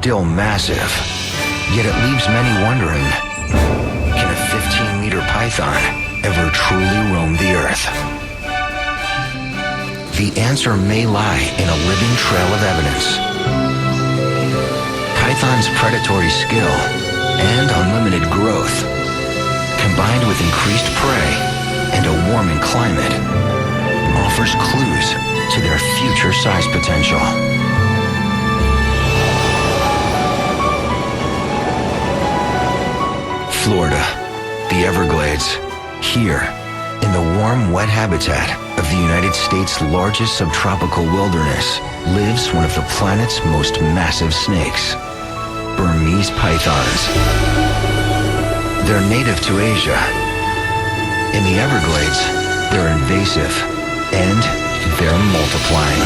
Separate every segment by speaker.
Speaker 1: still massive. Yet it leaves many wondering, can a 15-meter python ever truly roam the earth? The answer may lie in a living trail of evidence. Python's predatory skill and unlimited growth, combined with increased prey and a warming climate, offers clues to their future size potential. Florida, the Everglades, here in the warm, wet habitat of the United States' largest subtropical wilderness lives one of the planet's most massive snakes, Burmese pythons. They're native to Asia. In the Everglades, they're invasive and they're multiplying.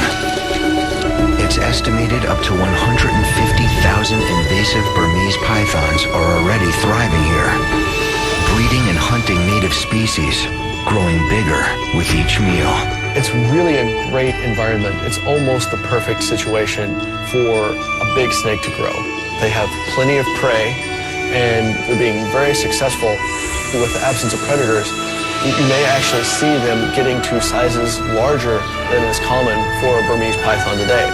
Speaker 1: It's estimated up to 150,000 invasive Burmese pythons are already thriving here, breeding and hunting native species, growing bigger with each meal.
Speaker 2: It's really a great environment. It's almost the perfect situation for a big snake to grow. They have plenty of prey, and they're being very successful with the absence of predators. You may actually see them getting to sizes larger than is common for a Burmese python today.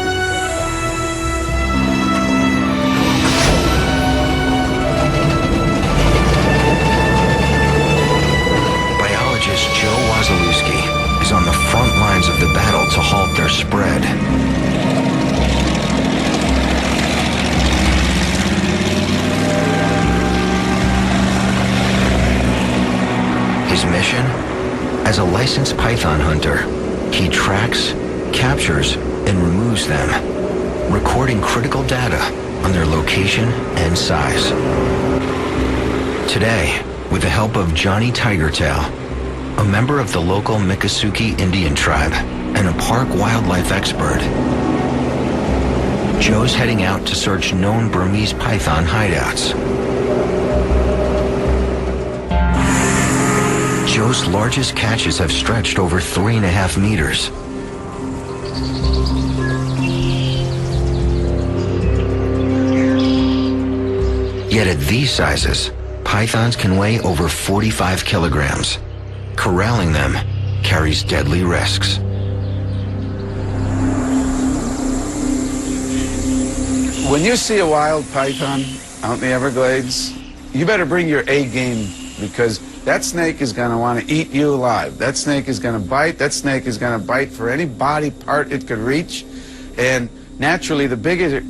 Speaker 1: Biologist Joe Wasilewski is on the front lines of the battle to halt their spread. His mission? As a licensed python hunter, he tracks, captures, and removes them, recording critical data on their location and size. Today, with the help of Johnny Tigertail, a member of the local Miccosukee Indian tribe and a park wildlife expert, Joe's heading out to search known Burmese python hideouts. Joe's largest catches have stretched over 3.5 meters. Yet at these sizes, pythons can weigh over 45 kilograms. Corralling them carries deadly risks.
Speaker 3: When you see a wild python out in the Everglades, you better bring your A game, because that snake is going to want to eat you alive. That snake is going to bite. That snake is going to bite for any body part it could reach. And naturally, the bigger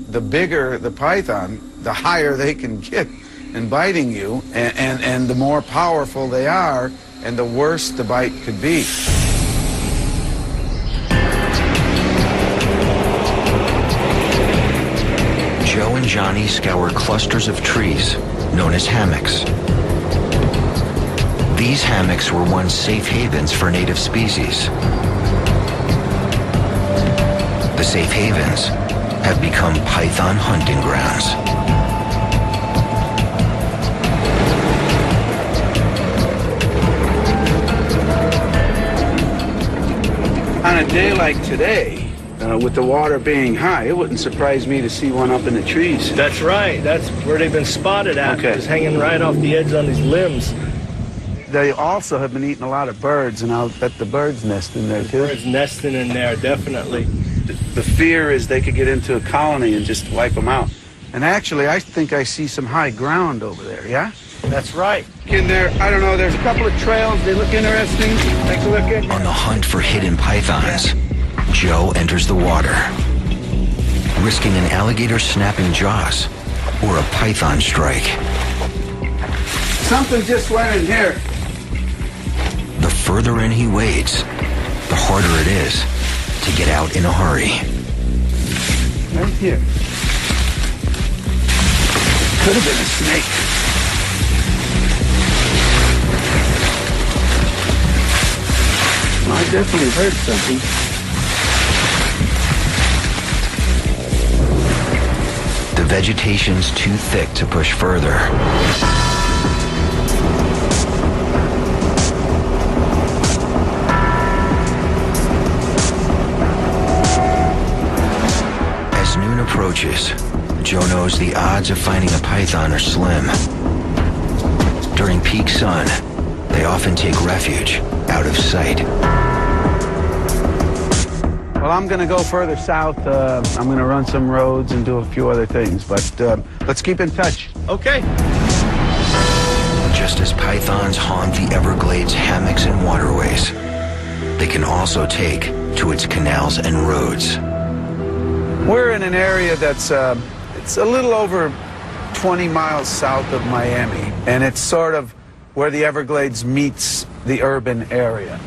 Speaker 3: the python, the higher they can get in biting you, and the more powerful they are, and the worse the bite could be.
Speaker 1: Joe and Johnny scour clusters of trees known as hammocks. These hammocks were once safe havens for native species. The safe havens have become python hunting grounds.
Speaker 3: On a day like today, with the water being high, it wouldn't surprise me to see one up in the trees.
Speaker 2: That's right. That's where they've been spotted at.
Speaker 3: Okay.
Speaker 2: Just hanging right off the edge on these limbs.
Speaker 3: They also have been eating a lot of birds, and I'll bet the birds nest in there too.
Speaker 2: Birds nesting in there, definitely.
Speaker 3: The fear is they could get into a colony and just wipe them out. And actually, I think I see some high ground over there, yeah?
Speaker 2: That's right.
Speaker 3: In there, I don't know, there's a couple of trails. They look interesting. Take a look at.
Speaker 1: On the hunt for hidden pythons, Joe enters the water, risking an alligator snapping jaws or a python strike.
Speaker 3: Something just went in here.
Speaker 1: The further in he wades, the harder it is to get out in a hurry.
Speaker 3: Right here. Could have been a snake. I definitely heard something.
Speaker 1: The vegetation's too thick to push further. As noon approaches, approaches, Joe knows the odds of finding a python are slim. During peak sun, they often take refuge out of sight.
Speaker 3: Well, I'm going to go further south. I'm going to run some roads and do a few other things, but let's keep in touch.
Speaker 2: Okay.
Speaker 1: Just as pythons haunt the Everglades hammocks and waterways, they can also take to its canals and roads.
Speaker 3: We're in an area that's it's a little over 20 miles south of Miami, and it's sort of where the Everglades meets the urban area.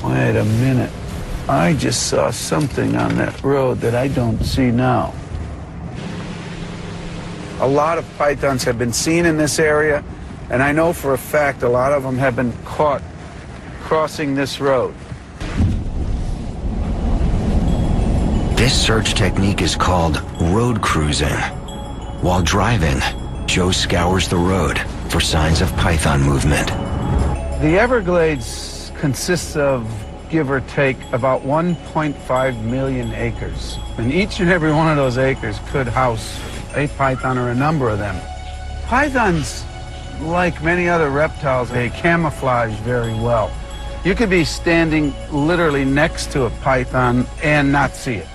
Speaker 3: Wait a minute. I just saw something on that road that I don't see now. A lot of pythons have been seen in this area, and I know for a fact a lot of them have been caught crossing this road.
Speaker 1: This search technique is called road cruising. While driving, Joe scours the road for signs of python movement.
Speaker 3: The Everglades consists of, give or take, about 1.5 million acres. And each and every one of those acres could house a python or a number of them. Pythons, like many other reptiles, they camouflage very well. You could be standing literally next to a python and not see it.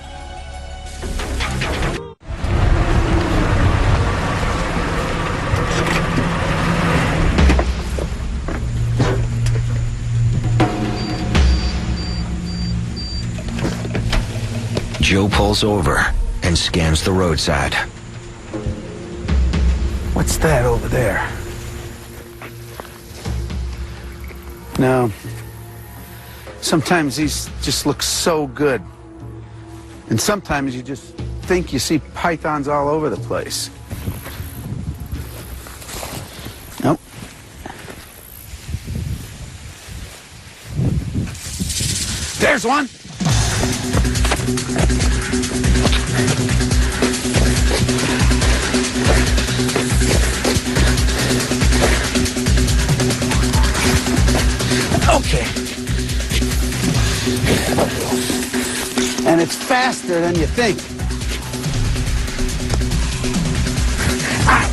Speaker 1: Joe pulls over and scans the roadside.
Speaker 3: What's that over there? No. Sometimes these just look so good. And sometimes you just think you see pythons all over the place. Nope. There's one! Okay. And it's faster than you think. Ah!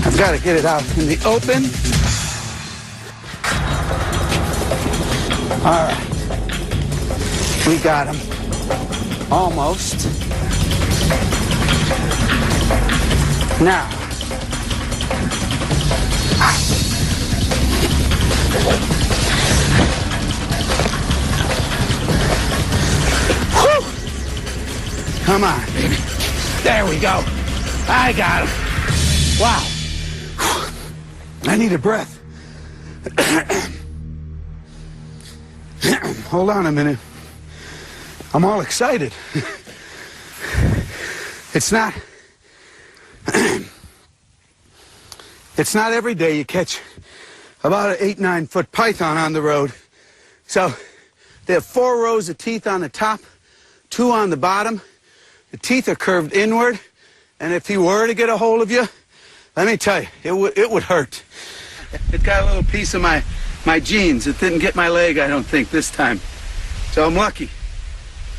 Speaker 3: I've got to get it out in the open. All right. We got him. Almost. Now. Ah! Whew! Come on, baby. There we go. I got him. Wow. I need a breath. Hold on a minute. I'm all excited. It's not every day you catch about an 8-9 foot python on the road. So they have 4 rows of teeth on the top, 2 on the bottom. The teeth are curved inward, and if he were to get a hold of you, let me tell you, it would hurt. It got a little piece of my jeans. It didn't get my leg, I don't think, this time. So I'm lucky.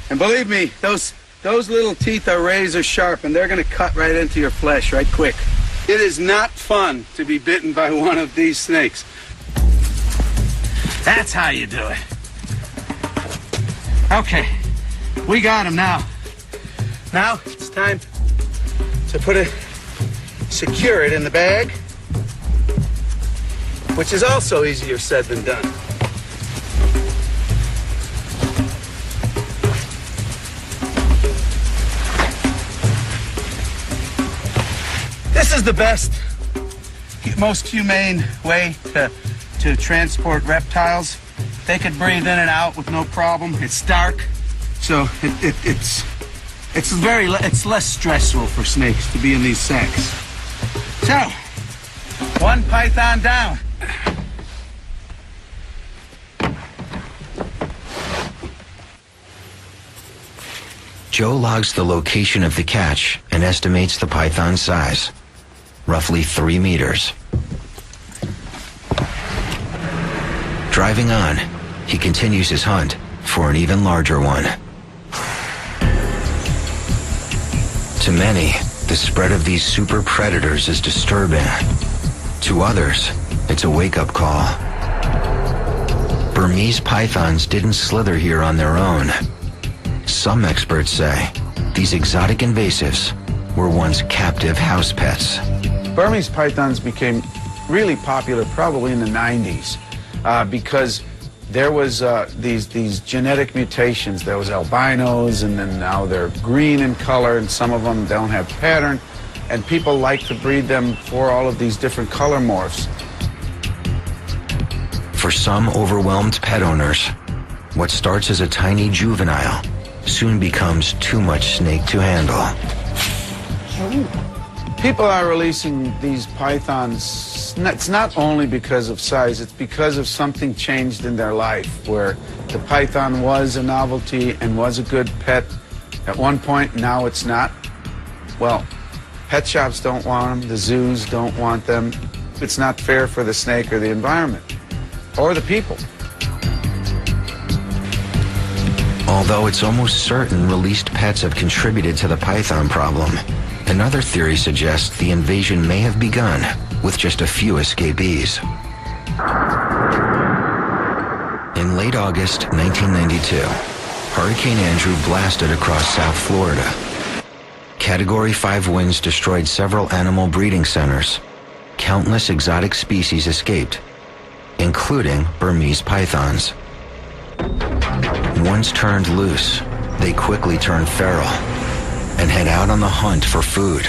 Speaker 3: And believe me, those little teeth are razor sharp, and they're going to cut right into your flesh right quick. It is not fun to be bitten by one of these snakes. That's how you do it. Okay, we got him now. Now it's time to secure it in the bag, which is also easier said than done. This is the best, most humane way to transport reptiles. They could breathe in and out with no problem. It's dark, so it's less stressful for snakes to be in these sacks. So, one python down.
Speaker 1: Joe logs the location of the catch and estimates the python's size, roughly 3 meters. Driving on, he continues his hunt for an even larger one. To many, the spread of these super predators is disturbing. To others, it's a wake-up call. Burmese pythons didn't slither here on their own. Some experts say these exotic invasives were once captive house pets.
Speaker 3: Burmese pythons became really popular probably in the 90s because there was these genetic mutations. There was albinos, and then now they're green in color, and some of them don't have pattern, and people like to breed them for all of these different color morphs.
Speaker 1: For some overwhelmed pet owners, what starts as a tiny juvenile soon becomes too much snake to handle.
Speaker 3: People are releasing these pythons. It's not only because of size, it's because of something changed in their life, where the python was a novelty and was a good pet at one point, now it's not. Well, pet shops don't want them, the zoos don't want them. It's not fair for the snake or the environment, or the people.
Speaker 1: Although it's almost certain released pets have contributed to the python problem, another theory suggests the invasion may have begun with just a few escapees. In late August 1992, Hurricane Andrew blasted across South Florida. Category 5 winds destroyed several animal breeding centers. Countless exotic species escaped, including Burmese pythons. Once turned loose, they quickly turn feral and head out on the hunt for food.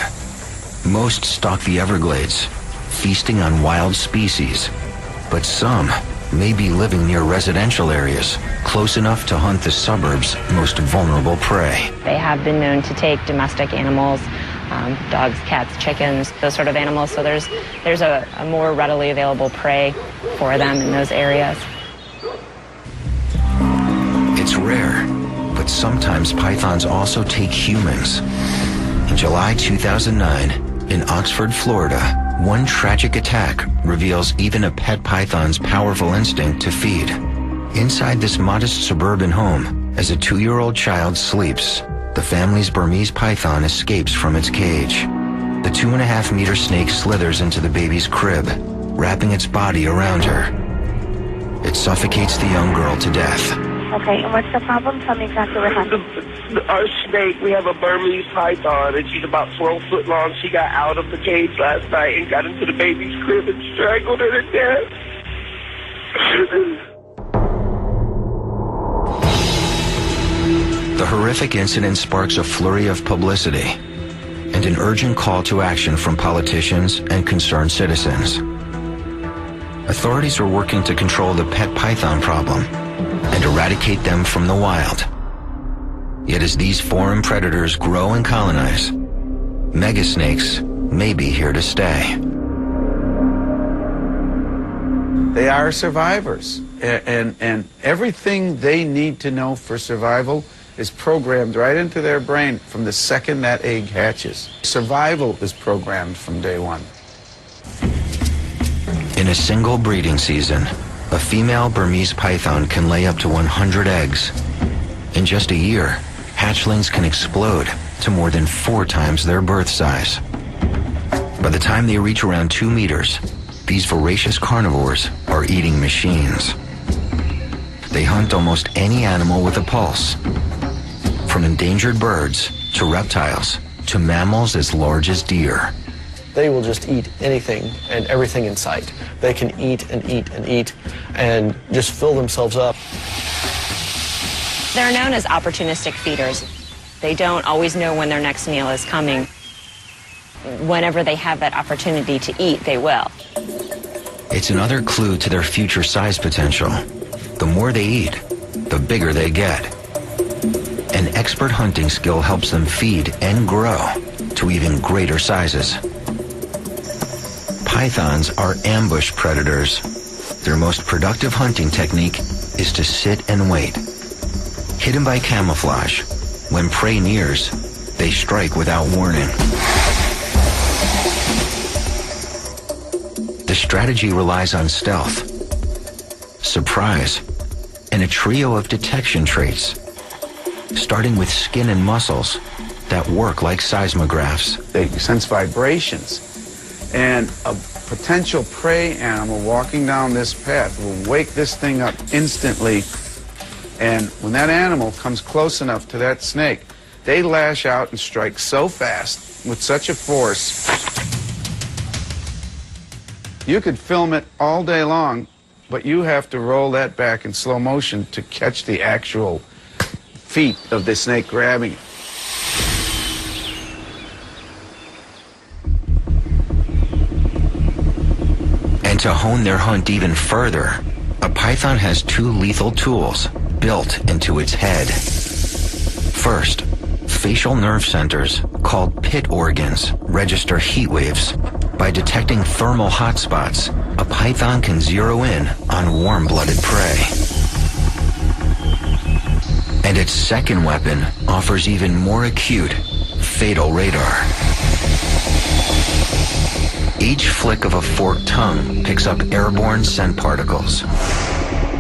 Speaker 1: Most stalk the Everglades, feasting on wild species, but some may be living near residential areas, close enough to hunt the suburbs' most vulnerable prey.
Speaker 4: They have been known to take domestic animals, dogs, cats, chickens, those sort of animals, so there's a more readily available prey for them in those areas.
Speaker 1: It's rare, but sometimes pythons also take humans. In July 2009, in Oxford, Florida, one tragic attack reveals even a pet python's powerful instinct to feed. Inside this modest suburban home, as a 2-year-old child sleeps, the family's Burmese python escapes from its cage. The 2.5-meter snake slithers into the baby's crib, wrapping its body around her. It suffocates the young girl to death.
Speaker 5: Okay, and what's the problem? Tell me exactly what happened.
Speaker 6: Our snake, we have a Burmese python, and she's about 12 foot long. She got out of the cage last night and got into the baby's crib and strangled her to death.
Speaker 1: The horrific incident sparks a flurry of publicity and an urgent call to action from politicians and concerned citizens. Authorities are working to control the pet python problem and eradicate them from the wild. Yet as these foreign predators grow and colonize, megasnakes may be here to stay.
Speaker 3: They are survivors, and everything they need to know for survival is programmed right into their brain from the second that egg hatches. Survival is programmed from day one.
Speaker 1: In a single breeding season, a female Burmese python can lay up to 100 eggs. In just a year, hatchlings can explode to more than 4 times their birth size. By the time they reach around 2 meters, these voracious carnivores are eating machines. They hunt almost any animal with a pulse, from endangered birds to reptiles to mammals as large as deer.
Speaker 2: They will just eat anything and everything in sight. They can eat and eat and eat and just fill themselves up.
Speaker 4: They're known as opportunistic feeders. They don't always know when their next meal is coming. Whenever they have that opportunity to eat, they will.
Speaker 1: It's another clue to their future size potential. The more they eat, the bigger they get. An expert hunting skill helps them feed and grow to even greater sizes. Pythons are ambush predators. Their most productive hunting technique is to sit and wait. Hidden by camouflage, when prey nears, they strike without warning. The strategy relies on stealth, surprise, and a trio of detection traits. Starting with skin and muscles, that work like seismographs.
Speaker 3: They sense vibrations. And a potential prey animal walking down this path will wake this thing up instantly. And when that animal comes close enough to that snake, they lash out and strike so fast with such a force. You could film it all day long, but you have to roll that back in slow motion to catch the actual feet of the snake grabbing it.
Speaker 1: And to hone their hunt even further, a python has two lethal tools built into its head. First, facial nerve centers, called pit organs, register heat waves. By detecting thermal hotspots, a python can zero in on warm-blooded prey. And its second weapon offers even more acute, fatal radar. Each flick of a forked tongue picks up airborne scent particles.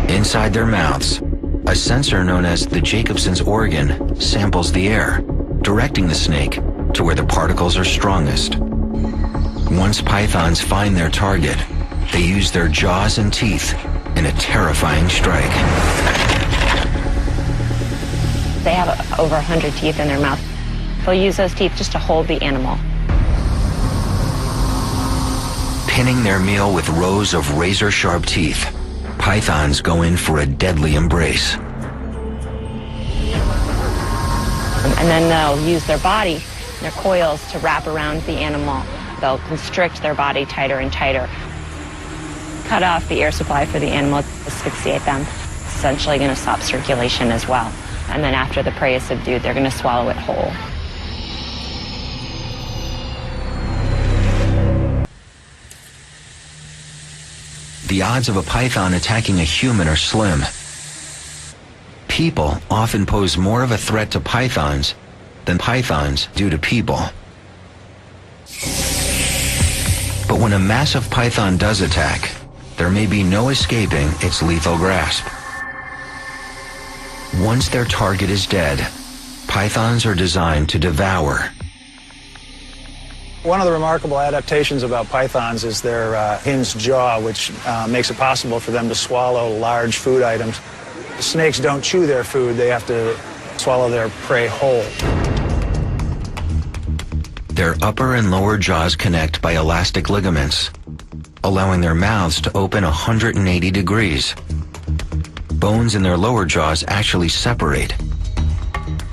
Speaker 1: Inside their mouths, a sensor known as the Jacobson's organ samples the air, directing the snake to where the particles are strongest. Once pythons find their target, they use their jaws and teeth in a terrifying strike.
Speaker 4: They have over 100 teeth in their mouth. They'll use those teeth just to hold the animal.
Speaker 1: Pinning their meal with rows of razor-sharp teeth, pythons go in for a deadly embrace.
Speaker 4: And then they'll use their body, their coils, to wrap around the animal. They'll constrict their body tighter and tighter, cut off the air supply for the animal, asphyxiate them. It's essentially going to stop circulation as well. And then after the prey is subdued, they're going to swallow it whole.
Speaker 1: The odds of a python attacking a human are slim. People often pose more of a threat to pythons than pythons do to people. But when a massive python does attack, there may be no escaping its lethal grasp. Once their target is dead, pythons are designed to devour.
Speaker 7: One of the remarkable adaptations about pythons is their hinged jaw, which makes it possible for them to swallow large food items. Snakes don't chew their food, they have to swallow their prey whole.
Speaker 1: Their upper and lower jaws connect by elastic ligaments, allowing their mouths to open 180 degrees. Bones in their lower jaws actually separate,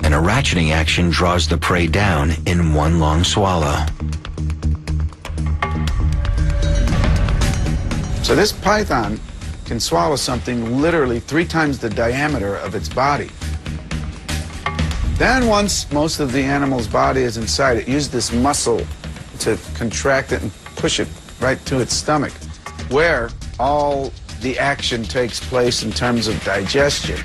Speaker 1: and a ratcheting action draws the prey down in one long swallow.
Speaker 3: So this python can swallow something literally 3 times the diameter of its body. Then once most of the animal's body is inside, it uses this muscle to contract it and push it right to its stomach, where all the action takes place in terms of digestion.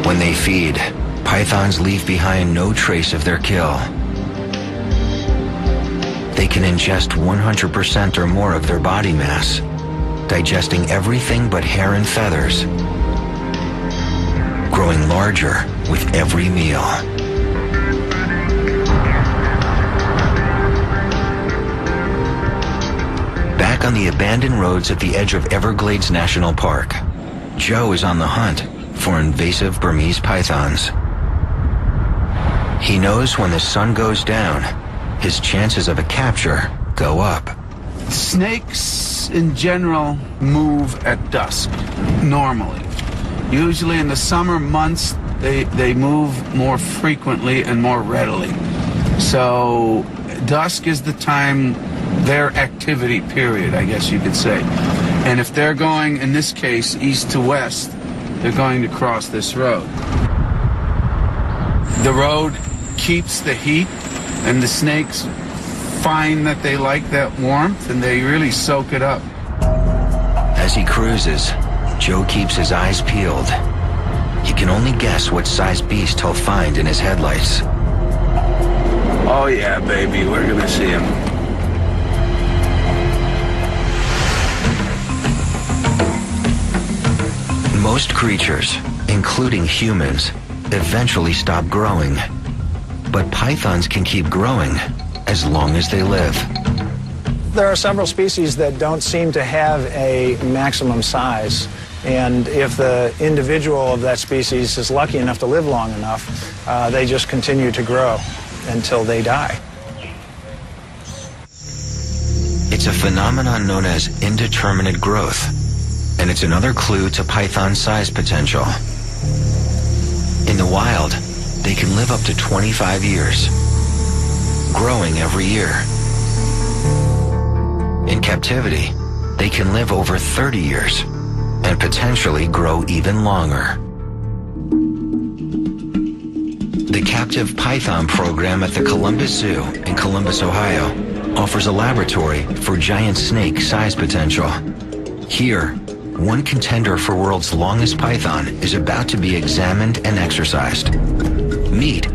Speaker 1: When they feed, pythons leave behind no trace of their kill. They can ingest 100% or more of their body mass, digesting everything but hair and feathers, growing larger with every meal. Back on the abandoned roads at the edge of Everglades National Park, Joe is on the hunt for invasive Burmese pythons. He knows when the sun goes down, his chances of a capture go up.
Speaker 3: Snakes in general move at dusk, normally. Usually in the summer months, they move more frequently and more readily. So dusk is the time, their activity period, I guess you could say. And if they're going, in this case, east to west, they're going to cross this road. The road keeps the heat, and the snakes find that they like that warmth, and they really soak it up.
Speaker 1: As he cruises, Joe keeps his eyes peeled. He can only guess what size beast he'll find in his headlights.
Speaker 3: Oh yeah, baby, we're gonna see him.
Speaker 1: Most creatures, including humans, eventually stop growing. But pythons can keep growing as long as they live.
Speaker 7: There are several species that don't seem to have a maximum size. And if the individual of that species is lucky enough to live long enough, they just continue to grow until they die.
Speaker 1: It's a phenomenon known as indeterminate growth, and it's another clue to python size potential. In the wild, they can live up to 25 years, growing every year. In captivity, they can live over 30 years and potentially grow even longer. The Captive Python program at the Columbus Zoo in Columbus, Ohio, offers a laboratory for giant snake size potential. Here, one contender for world's longest python is about to be examined and exercised. Meet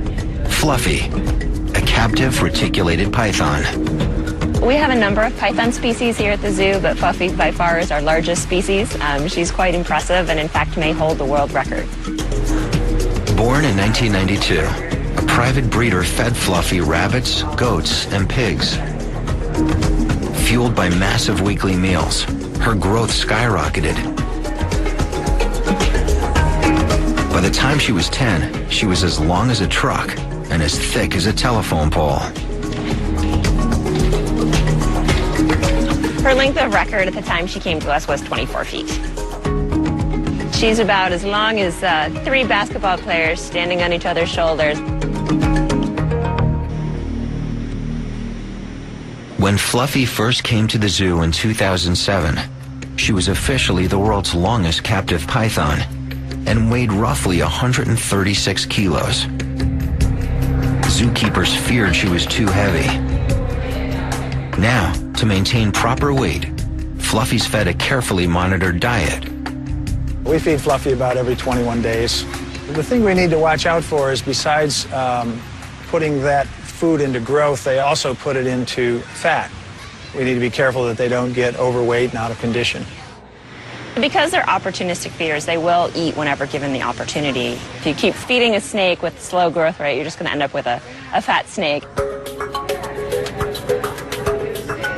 Speaker 1: Fluffy, a captive reticulated python.
Speaker 4: We have a number of python species here at the zoo, but Fluffy by far is our largest species. She's quite impressive and in fact may hold the world record.
Speaker 1: Born in 1992, a private breeder fed Fluffy rabbits, goats, and pigs. Fueled by massive weekly meals, her growth skyrocketed. By the time she was 10, she was as long as a truck and as thick as a telephone pole.
Speaker 4: Her length of record at the time she came to us was 24 feet. She's about as long as 3 basketball players standing on each other's shoulders.
Speaker 1: When Fluffy first came to the zoo in 2007, she was officially the world's longest captive python and weighed roughly 136 kilos. Zookeepers feared she was too heavy. Now, to maintain proper weight, Fluffy's fed a carefully monitored diet.
Speaker 7: We feed Fluffy about every 21 days. The thing we need to watch out for is besides putting that food into growth, they also put it into fat. We need to be careful that they don't get overweight and out of condition.
Speaker 4: Because they're opportunistic feeders, they will eat whenever given the opportunity. If you keep feeding a snake with slow growth rate, you're just going to end up with a fat snake.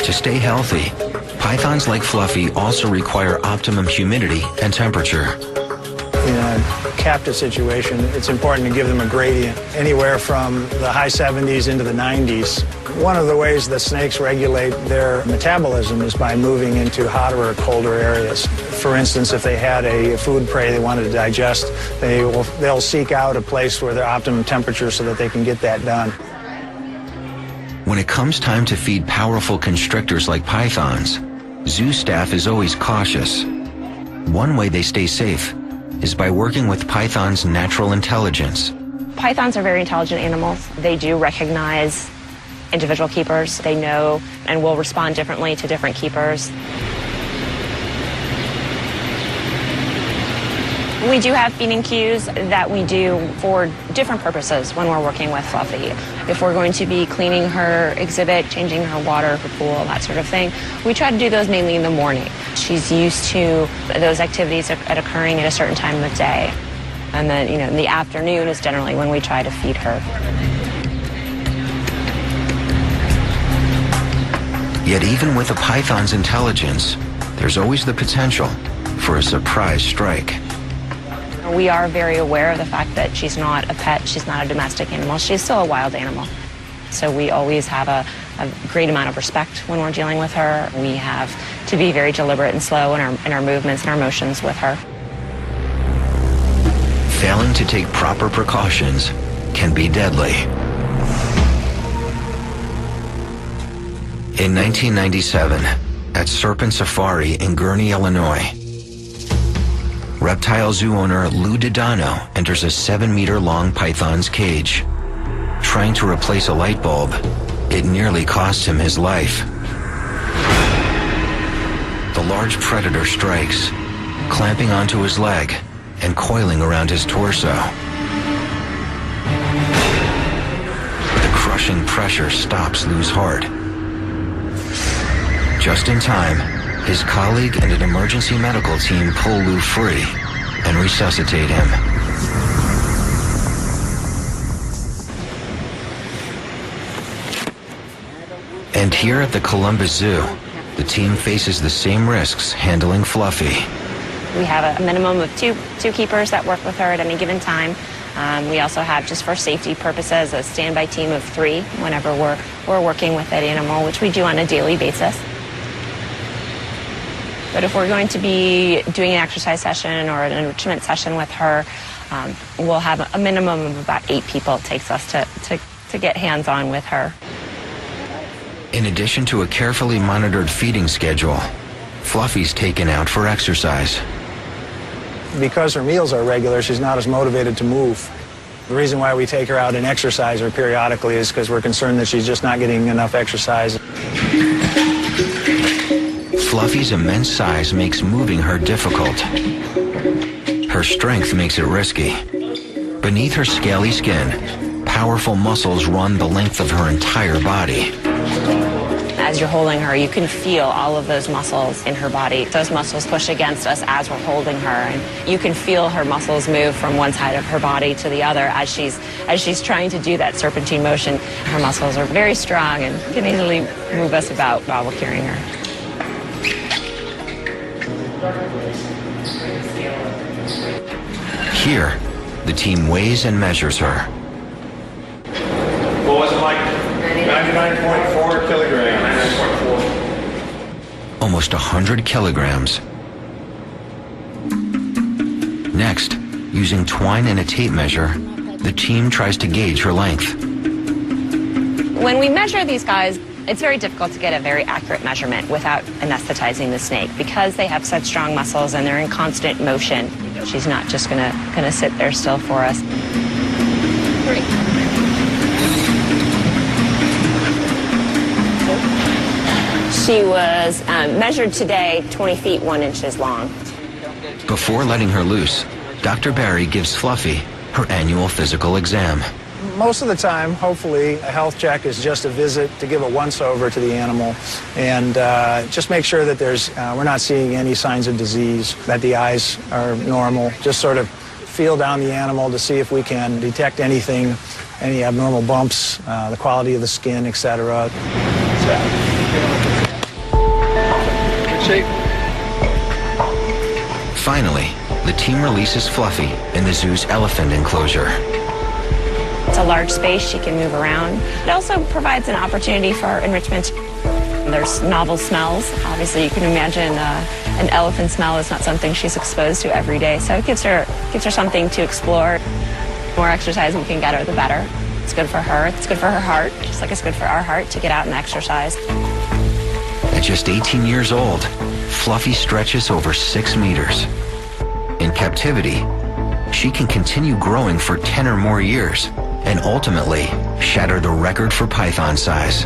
Speaker 1: To stay healthy, pythons like Fluffy also require optimum humidity and temperature.
Speaker 7: In a captive situation, it's important to give them a gradient anywhere from the high 70s into the 90s. One of the ways that snakes regulate their metabolism is by moving into hotter or colder areas. For instance, if they had a food prey they wanted to digest, they'll seek out a place where they're optimum temperature so that they can get that done.
Speaker 1: When it comes time to feed powerful constrictors like pythons, zoo staff is always cautious. One way they stay safe is by working with pythons' natural intelligence.
Speaker 4: Pythons are very intelligent animals. They do recognize individual keepers. They know and will respond differently to different keepers. We do have feeding cues that we do for different purposes when we're working with Fluffy. If we're going to be cleaning her exhibit, changing her water, her pool, that sort of thing, we try to do those mainly in the morning. She's used to those activities occurring at a certain time of day. And then, in the afternoon is generally when we try to feed her.
Speaker 1: Yet even with a python's intelligence, there's always the potential for a surprise strike.
Speaker 4: We are very aware of the fact that she's not a pet, she's not a domestic animal, she's still a wild animal. So we always have a great amount of respect when we're dealing with her. We have to be very deliberate and slow in our movements and our motions with her.
Speaker 1: Failing to take proper precautions can be deadly. In 1997, at Serpent Safari in Gurnee, Illinois, reptile zoo owner Lou Dodano enters a 7-meter-long python's cage. Trying to replace a light bulb, it nearly cost him his life. The large predator strikes, clamping onto his leg and coiling around his torso. The crushing pressure stops Lou's heart. Just in time, his colleague and an emergency medical team pull Lou free, and resuscitate him. And here at the Columbus Zoo, the team faces the same risks handling Fluffy.
Speaker 4: We have a minimum of two keepers that work with her at any given time. We also have, just for safety purposes, a standby team of 3 whenever we're working with that animal, which we do on a daily basis. But if we're going to be doing an exercise session or an enrichment session with her, we'll have a minimum of about 8 people it takes us to get hands-on with her.
Speaker 1: In addition to a carefully monitored feeding schedule, Fluffy's taken out for exercise.
Speaker 7: Because her meals are regular, she's not as motivated to move. The reason why we take her out and exercise her periodically is because we're concerned that she's just not getting enough exercise.
Speaker 1: Fluffy's immense size makes moving her difficult. Her strength makes it risky. Beneath her scaly skin, powerful muscles run the length of her entire body.
Speaker 4: As you're holding her, you can feel all of those muscles in her body. Those muscles push against us as we're holding her, and you can feel her muscles move from one side of her body to the other as she's trying to do that serpentine motion. Her muscles are very strong and can easily move us about while we're carrying her.
Speaker 1: Here, the team weighs and measures her.
Speaker 8: What was it like? 99.4 kilograms. 99.4.
Speaker 1: Almost 100 kilograms. Next, using twine and a tape measure, the team tries to gauge her length.
Speaker 4: When we measure these guys, it's very difficult to get a very accurate measurement without anesthetizing the snake because they have such strong muscles and they're in constant motion. She's not just gonna sit there still for us. 3. She was measured today 20 feet 1 inches long.
Speaker 1: Before letting her loose, Dr. Barry gives Fluffy her annual physical exam.
Speaker 7: Most of the time, hopefully, a health check is just a visit to give a once-over to the animal and just make sure that we're not seeing any signs of disease, that the eyes are normal. Just sort of feel down the animal to see if we can detect anything, any abnormal bumps, the quality of the skin, etc.
Speaker 2: Good shape.
Speaker 1: Finally, the team releases Fluffy in the zoo's elephant enclosure.
Speaker 4: It's a large space, she can move around. It also provides an opportunity for enrichment. There's novel smells. Obviously, you can imagine an elephant smell is not something she's exposed to every day, so it gives her something to explore. The more exercise we can get her, the better. It's good for her. It's good for her heart, just like it's good for our heart to get out and exercise.
Speaker 1: At just 18 years old, Fluffy stretches over 6 meters. In captivity, she can continue growing for 10 or more years and ultimately shatter the record for python size.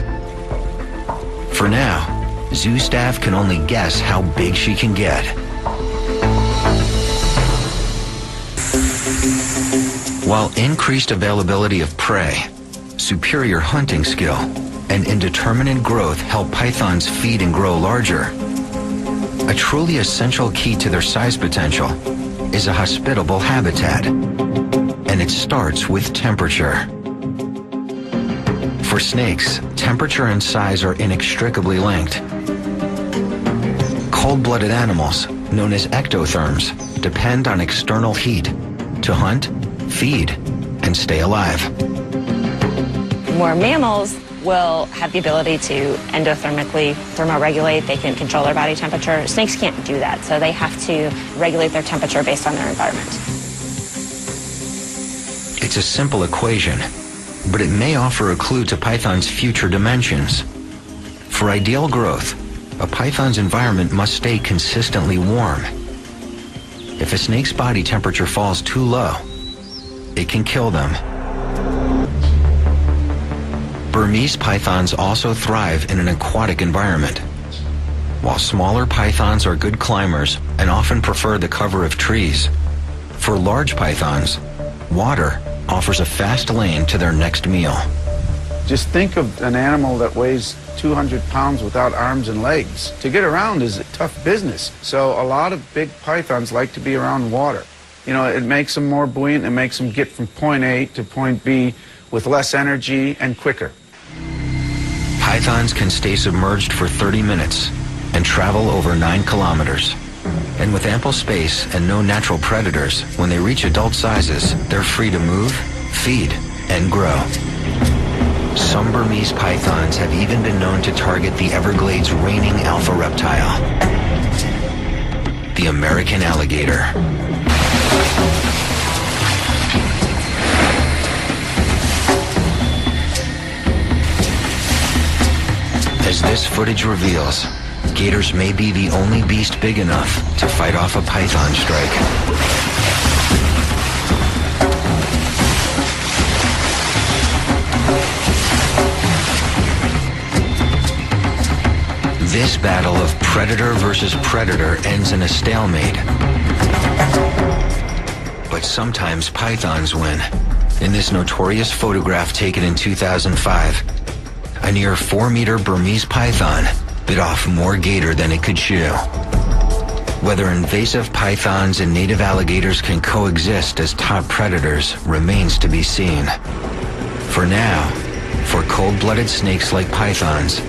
Speaker 1: For now, zoo staff can only guess how big she can get. While increased availability of prey, superior hunting skill, and indeterminate growth help pythons feed and grow larger, a truly essential key to their size potential is a hospitable habitat, and it starts with temperature. For snakes, temperature and size are inextricably linked. Cold-blooded animals, known as ectotherms, depend on external heat to hunt, feed, and stay alive.
Speaker 4: More mammals will have the ability to endothermically thermoregulate. They can control their body temperature. Snakes can't do that, so they have to regulate their temperature based on their environment.
Speaker 1: It's a simple equation, but it may offer a clue to python's future dimensions. For ideal growth, a python's environment must stay consistently warm. If a snake's body temperature falls too low, it can kill them. Burmese pythons also thrive in an aquatic environment. While smaller pythons are good climbers and often prefer the cover of trees, for large pythons, water offers a fast lane to their next meal.
Speaker 3: Just think of an animal that weighs 200 pounds without arms and legs. To get around is a tough business. So a lot of big pythons like to be around water. You know, it makes them more buoyant. It makes them get from point A to point B with less energy and quicker.
Speaker 1: Pythons can stay submerged for 30 minutes and travel over 9 kilometers. And with ample space and no natural predators, when they reach adult sizes, they're free to move, feed, and grow. Some Burmese pythons have even been known to target the Everglades' reigning alpha reptile, the American alligator. As this footage reveals, gators may be the only beast big enough to fight off a python strike. This battle of predator versus predator ends in a stalemate. But sometimes pythons win. In this notorious photograph taken in 2005, a near 4-meter Burmese python bit off more gator than it could chew. Whether invasive pythons and native alligators can coexist as top predators remains to be seen. For now, for cold-blooded snakes like pythons,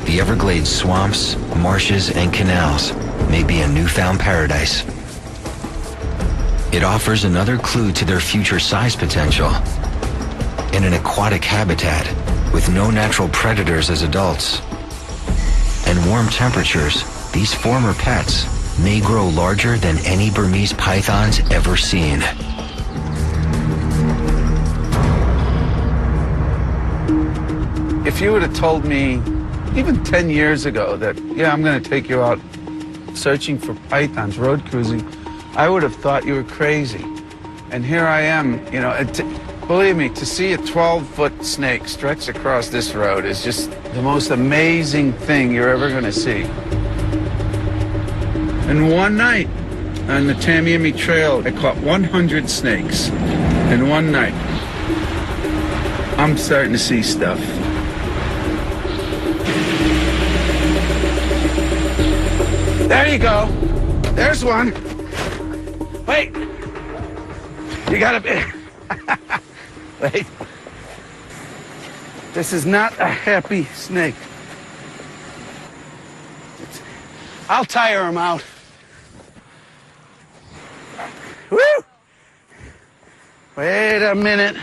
Speaker 1: the Everglades swamps, marshes, and canals may be a newfound paradise. It offers another clue to their future size potential. In an aquatic habitat with no natural predators as adults and warm temperatures, these former pets may grow larger than any Burmese pythons ever seen.
Speaker 3: If you would have told me even 10 years ago that, yeah, I'm going to take you out searching for pythons, road cruising, I would have thought you were crazy. And here I am, you know, believe me, to see a 12-foot snake stretch across this road is just the most amazing thing you're ever going to see. And one night on the Tamiami Trail, I caught 100 snakes in one night. I'm starting to see stuff. There you go. There's one. Wait. You gotta be. Wait. This is not a happy snake. I'll tire him out. Woo! Wait a minute.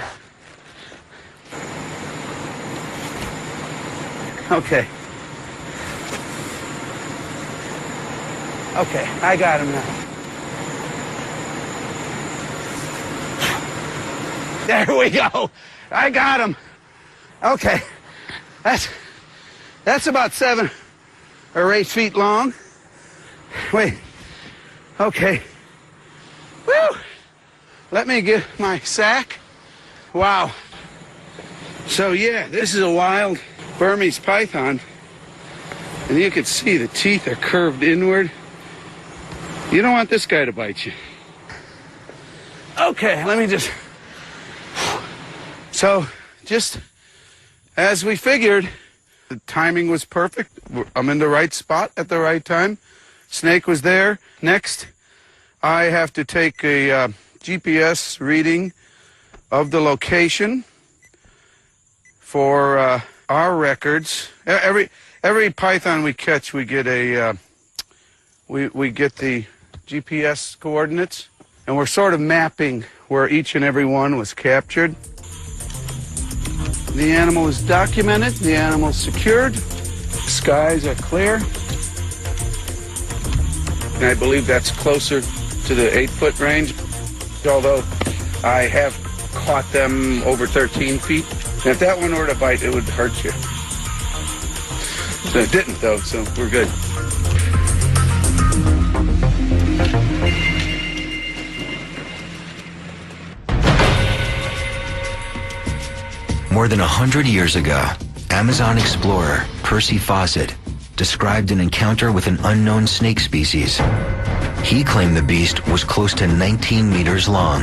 Speaker 3: Okay. Okay, I got him now. There we go. I got him. Okay. That's about 7 or 8 feet long. Wait. Okay. Woo! Let me get my sack. Wow. So yeah, this is a wild Burmese python. And you can see the teeth are curved inward. You don't want this guy to bite you. Okay, let me just... So, just as we figured, the timing was perfect. I'm in the right spot at the right time. Snake was there. Next, I have to take a GPS reading of the location for our records. Every python we catch, we get a we get the GPS coordinates, and we're sort of mapping where each and every one was captured. The animal is documented, the animal is secured, skies are clear, and I believe that's closer to the 8-foot range, although I have caught them over 13 feet. And if that one were to bite, it would hurt you. So it didn't, though, so we're good.
Speaker 1: More than 100 years ago, Amazon explorer Percy Fawcett described an encounter with an unknown snake species. He claimed the beast was close to 19 meters long.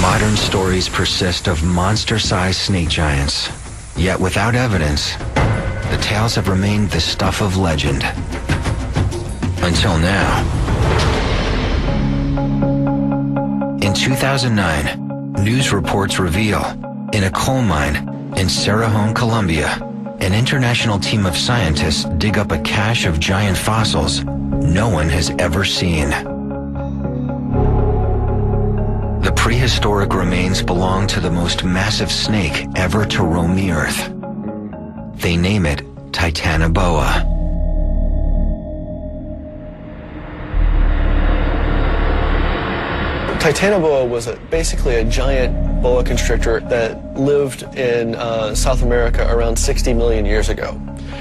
Speaker 1: Modern stories persist of monster-sized snake giants, yet without evidence, the tales have remained the stuff of legend. Until now. 2009, news reports reveal in a coal mine in Cerrejón, Colombia, an international team of scientists dig up a cache of giant fossils no one has ever seen. The prehistoric remains belong to the most massive snake ever to roam the earth. They name it Titanoboa.
Speaker 2: Titanoboa was basically a giant boa constrictor that lived in South America around 60 million years ago.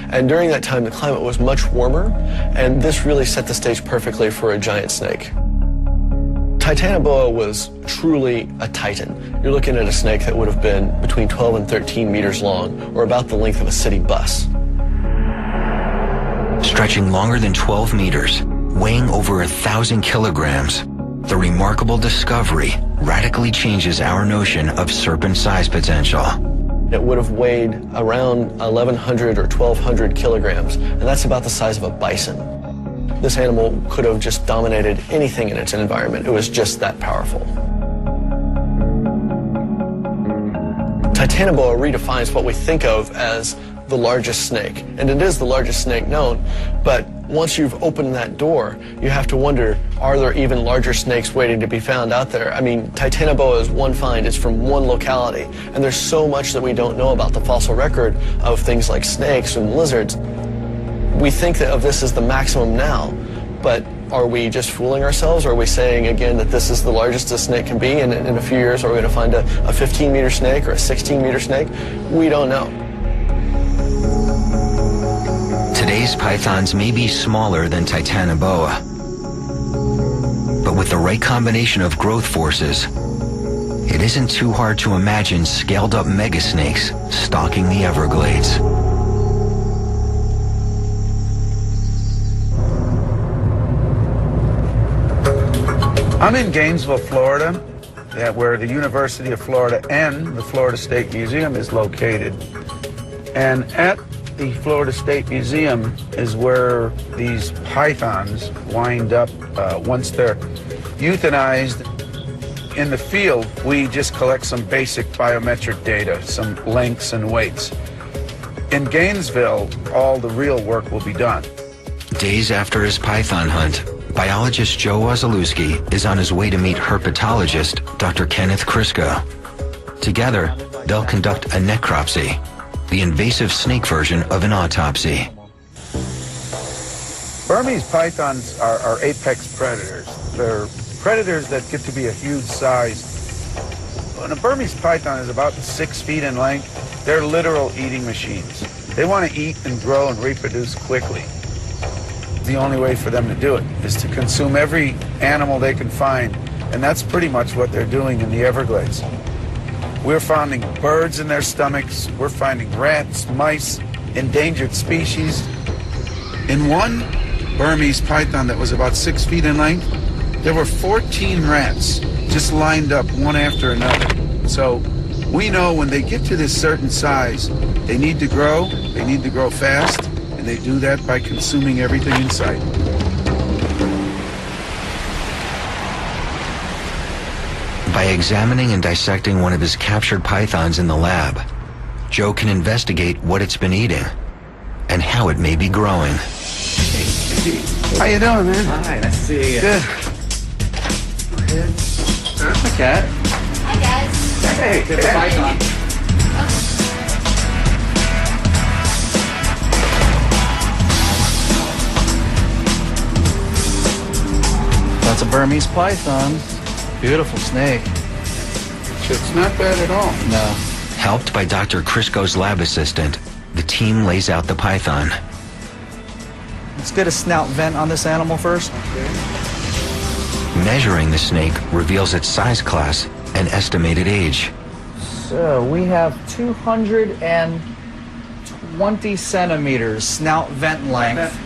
Speaker 2: And during that time, the climate was much warmer, and this really set the stage perfectly for a giant snake. Titanoboa was truly a titan. You're looking at a snake that would have been between 12 and 13 meters long, or about the length of a city bus.
Speaker 1: Stretching longer than 12 meters, weighing over 1,000 kilograms, the remarkable discovery radically changes our notion of serpent size potential.
Speaker 2: It would have weighed around 1,100 or 1,200 kilograms, and that's about the size of a bison. This animal could have just dominated anything in its environment. It was just that powerful. Titanoboa redefines what we think of as the largest snake, and it is the largest snake known, but once you've opened that door, you have to wonder, are there even larger snakes waiting to be found out there? I mean, Titanoboa is one find, it's from one locality, and there's so much that we don't know about the fossil record of things like snakes and lizards. We think of this as the maximum now, but are we just fooling ourselves? Or are we saying again that this is the largest a snake can be, and in a few years are we going to find a 15-meter snake or a 16-meter snake? We don't know.
Speaker 1: Today's pythons may be smaller than Titanoboa, but with the right combination of growth forces, it isn't too hard to imagine scaled-up megasnakes stalking the Everglades.
Speaker 3: I'm in Gainesville, Florida, where the University of Florida and the Florida State Museum is located. And at the Florida State Museum is where these pythons wind up once they're euthanized. In the field, we just collect some basic biometric data, some lengths and weights. In Gainesville, all the real work will be done.
Speaker 1: Days after his python hunt, biologist Joe Wazalewski is on his way to meet herpetologist Dr. Kenneth Crisco. Together, they'll conduct a necropsy, the invasive snake version of an autopsy.
Speaker 3: Burmese pythons are apex predators. They're predators that get to be a huge size. When a Burmese python is about 6 feet in length, they're literal eating machines. They want to eat and grow and reproduce quickly. The only way for them to do it is to consume every animal they can find, and that's pretty much what they're doing in the Everglades. We're finding birds in their stomachs, we're finding rats, mice, endangered species. In one Burmese python that was about 6 feet in length, there were 14 rats just lined up one after another. So we know when they get to this certain size, they need to grow fast, and they do that by consuming everything in sight.
Speaker 1: By examining and dissecting one of his captured pythons in the lab, Joe can investigate what it's been eating and how it may be growing.
Speaker 3: How you doing, man?
Speaker 8: Hi, nice to see you.
Speaker 3: Good.
Speaker 8: There's my cat.
Speaker 5: Hi, guys.
Speaker 8: Hey, good python.
Speaker 9: That's a Burmese python. Beautiful snake.
Speaker 3: It's not bad at all.
Speaker 9: No.
Speaker 1: Helped by Dr. Crisco's lab assistant, the team lays out the python.
Speaker 9: Let's get a snout vent on this animal first.
Speaker 1: Measuring the snake reveals its size class and estimated age.
Speaker 9: So we have 220 centimeters snout vent length.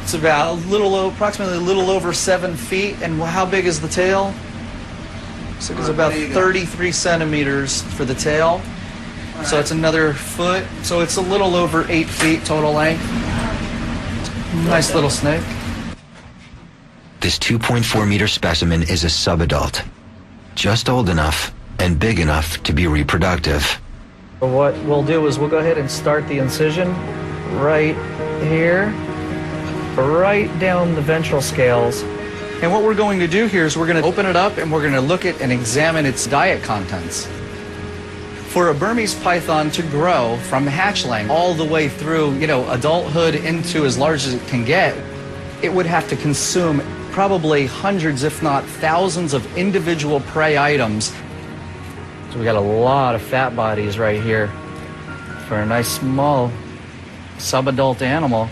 Speaker 9: It's about approximately a little over 7 feet. And how big is the tail? So it's about 33 centimeters for the tail. So it's another foot. So it's a little over 8 feet total length. Nice little snake.
Speaker 1: This 2.4-meter specimen is a subadult. just old enough and big enough to be reproductive.
Speaker 9: What we'll do is we'll go ahead and start the incision right here, right down the ventral scales. And what we're going to do here is we're going to open it up and we're going to look at and examine its diet contents. For a Burmese python to grow from hatchling all the way through, adulthood into as large as it can get, it would have to consume probably hundreds, if not thousands, of individual prey items. So we got a lot of fat bodies right here for a nice small subadult animal.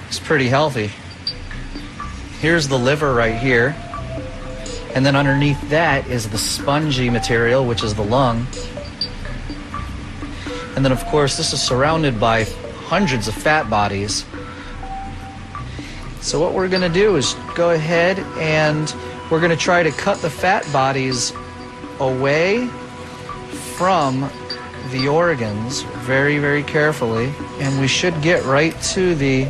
Speaker 9: It's pretty healthy. Here's the liver right here. And then underneath that is the spongy material, which is the lung. And then, of course, this is surrounded by hundreds of fat bodies. So what we're going to do is go ahead and we're going to try to cut the fat bodies away from the organs very, very carefully. And we should get right to the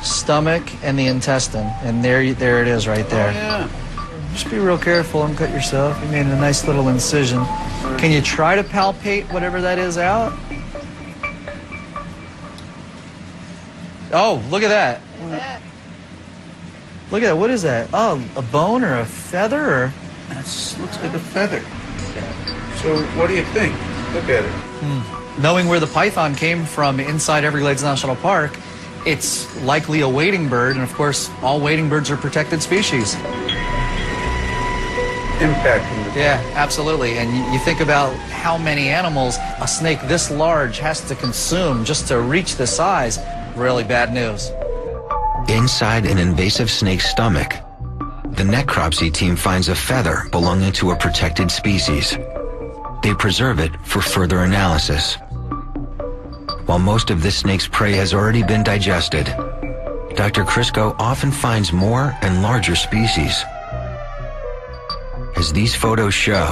Speaker 9: stomach and the intestine. And there it is right there.
Speaker 3: Oh, yeah.
Speaker 9: Just be real careful and cut yourself. You made a nice little incision. Can you try to palpate whatever that is out? Oh, look at that. Look at that. What is that? Oh, a bone or a feather? Or?
Speaker 3: That looks like a feather. So what do you think? Look at it.
Speaker 9: Knowing where the python came from inside Everglades National Park, it's likely a wading bird, and of course, all wading birds are protected species.
Speaker 3: Impacting the
Speaker 9: Yeah, absolutely. And you think about how many animals a snake this large has to consume just to reach this size. Really bad news.
Speaker 1: Inside an invasive snake's stomach, the necropsy team finds a feather belonging to a protected species. They preserve it for further analysis. While most of this snake's prey has already been digested, Dr. Crisco often finds more and larger species. As these photos show,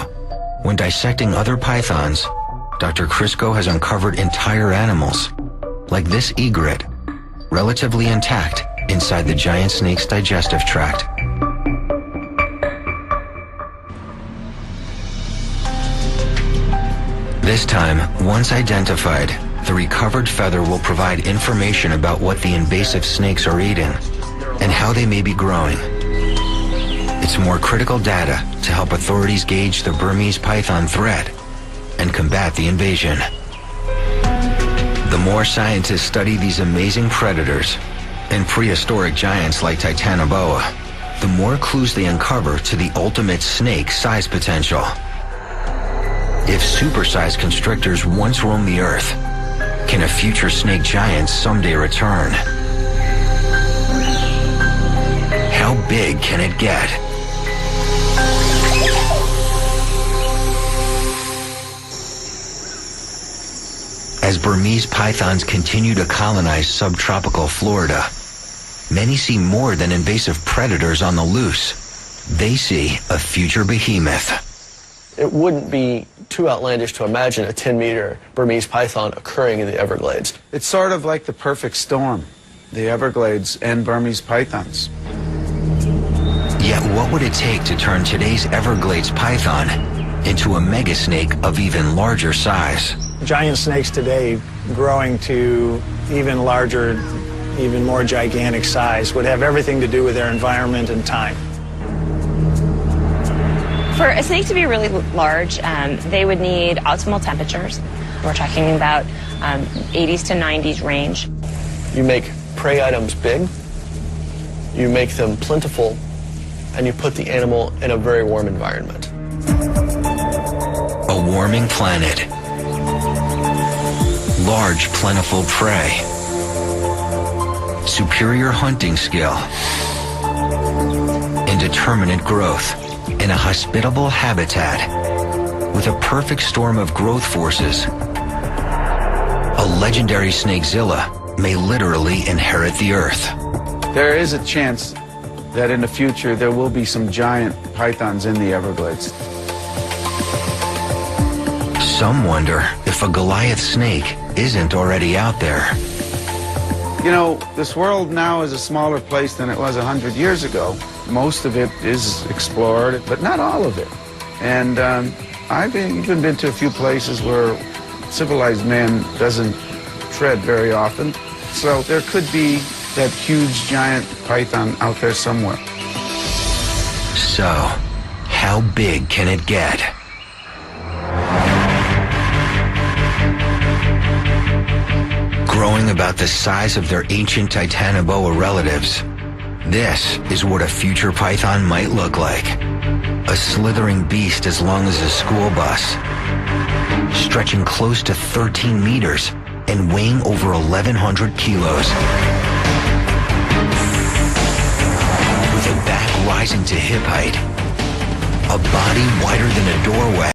Speaker 1: when dissecting other pythons, Dr. Crisco has uncovered entire animals, like this egret, relatively intact inside the giant snake's digestive tract. This time, once identified, the recovered feather will provide information about what the invasive snakes are eating and how they may be growing. It's more critical data to help authorities gauge the Burmese python threat and combat the invasion. The more scientists study these amazing predators and prehistoric giants like Titanoboa, the more clues they uncover to the ultimate snake size potential. If supersized constrictors once roamed the earth, can a future snake giant someday return? How big can it get? As Burmese pythons continue to colonize subtropical Florida, many see more than invasive predators on the loose. They see a future behemoth.
Speaker 2: It wouldn't be too outlandish to imagine a 10-meter Burmese python occurring in the Everglades.
Speaker 3: It's sort of like the perfect storm, the Everglades and Burmese pythons.
Speaker 1: Yet what would it take to turn today's Everglades python into a mega snake of even larger size?
Speaker 7: Giant snakes today growing to even larger, even more gigantic size would have everything to do with their environment and time.
Speaker 4: For a snake to be really large, they would need optimal temperatures. We're talking about 80s to 90s range.
Speaker 2: You make prey items big, you make them plentiful, and you put the animal in a very warm environment.
Speaker 1: A warming planet. Large, plentiful prey. Superior hunting skill. Indeterminate growth in a hospitable habitat with a perfect storm of growth forces. A legendary snakezilla may literally inherit the earth.
Speaker 3: There is a chance that in the future there will be some giant pythons in the Everglades.
Speaker 1: Some wonder if a Goliath snake isn't already out there.
Speaker 3: You know, this world now is a smaller place than it was 100 years ago. Most of it is explored, but not all of it. And I've even been to a few places where civilized man doesn't tread very often. So there could be that huge giant python out there somewhere.
Speaker 1: So, how big can it get? Growing about the size of their ancient Titanoboa relatives, this is what a future python might look like. A slithering beast as long as a school bus, stretching close to 13 meters and weighing over 1,100 kilos. With a back rising to hip height, a body wider than a doorway,